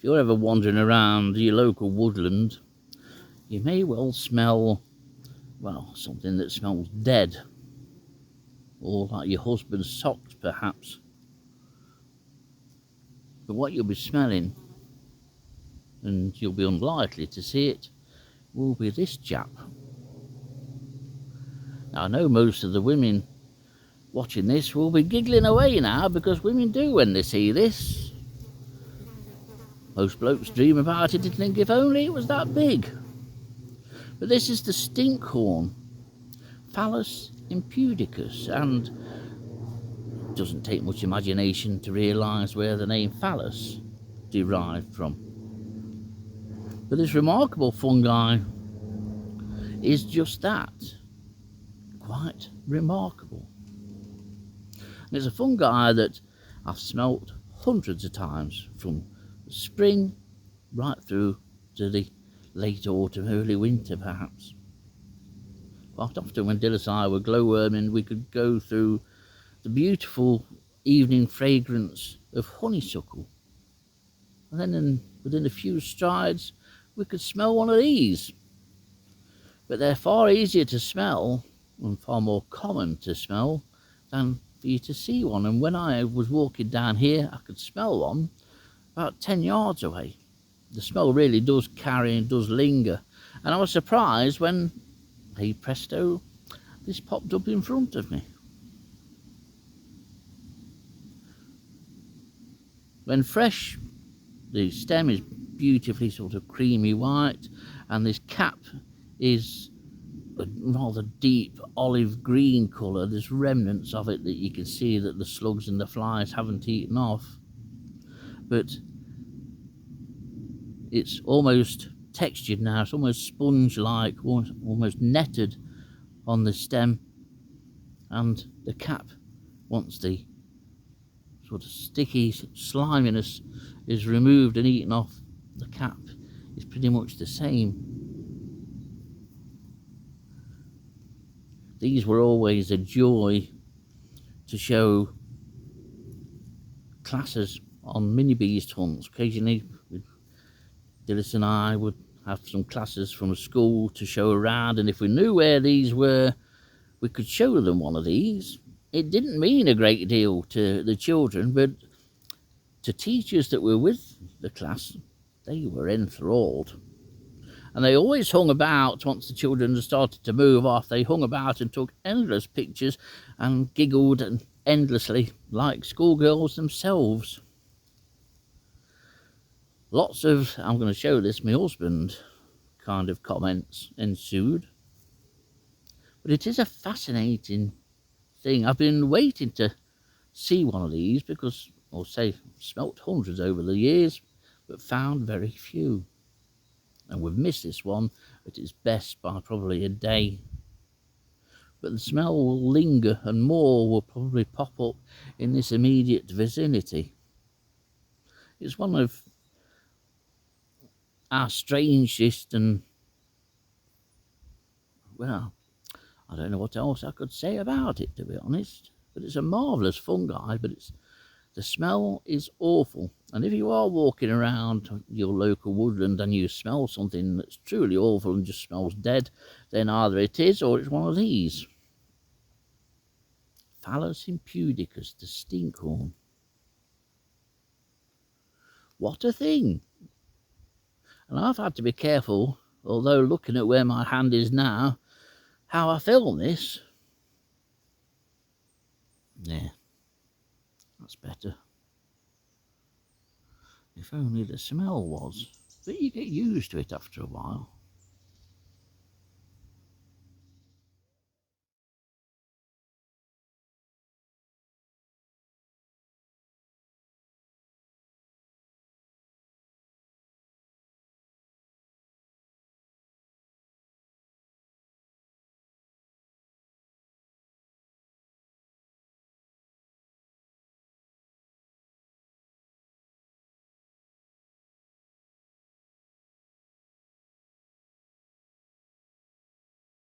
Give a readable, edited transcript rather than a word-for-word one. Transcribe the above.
if you're ever wandering around your local woodland, you may well smell, well, something that smells dead, or like your husband's socks perhaps. But what you'll be smelling, and you'll be unlikely to see it, will be this chap. Now I know most of the women watching this will be giggling away now, because women do when they see this. Most blokes dream about it and think if only it was that big. But this is the stinkhorn, Phallus impudicus, and it doesn't take much imagination to realise where the name phallus derived from. But this remarkable fungi is just that, quite remarkable. And it's a fungi that I've smelt hundreds of times, from spring right through to the late autumn, early winter perhaps. Quite often when Dillis and I were glowworming, we could go through the beautiful evening fragrance of honeysuckle, and then within a few strides we could smell one of these. But they're far easier to smell and far more common to smell than for you to see one. And when I was walking down here, I could smell one about 10 yards away. The smell really does carry and does linger. And I was surprised when, hey presto, this popped up in front of me. When fresh, the stem is beautifully sort of creamy white, and this cap is a rather deep olive green colour. There's remnants of it that you can see that the slugs and the flies haven't eaten off. But it's almost textured now, it's almost sponge-like, almost netted on the stem, and the cap, once the sort of sticky sliminess is removed and eaten off, the cap is pretty much the same. These were always a joy to show classes on mini beast hunts. Occasionally Dillis and I would have some classes from school to show around, and if we knew where these were, we could show them one of these. It didn't mean a great deal to the children, but to teachers that were with the class, they were enthralled. And they always hung about. Once the children had started to move off, they hung about and took endless pictures and giggled endlessly like schoolgirls themselves. Lots of, I'm going to show this, my husband, kind of comments ensued. But it is a fascinating thing. I've been waiting to see one of these because, or say, smelt hundreds over the years, but found very few. And we've missed this one at its best by probably a day. But the smell will linger, and more will probably pop up in this immediate vicinity. It's one of our strangest and, well, I don't know what else I could say about it, to be honest. But it's a marvellous fungi, but the smell is awful. And if you are walking around your local woodland and you smell something that's truly awful and just smells dead, then either it is or it's one of these. Phallus impudicus, the stinkhorn. What a thing! And I've had to be careful, although looking at where my hand is now, how I film this. Yeah, that's better. If only the smell was. But you get used to it after a while.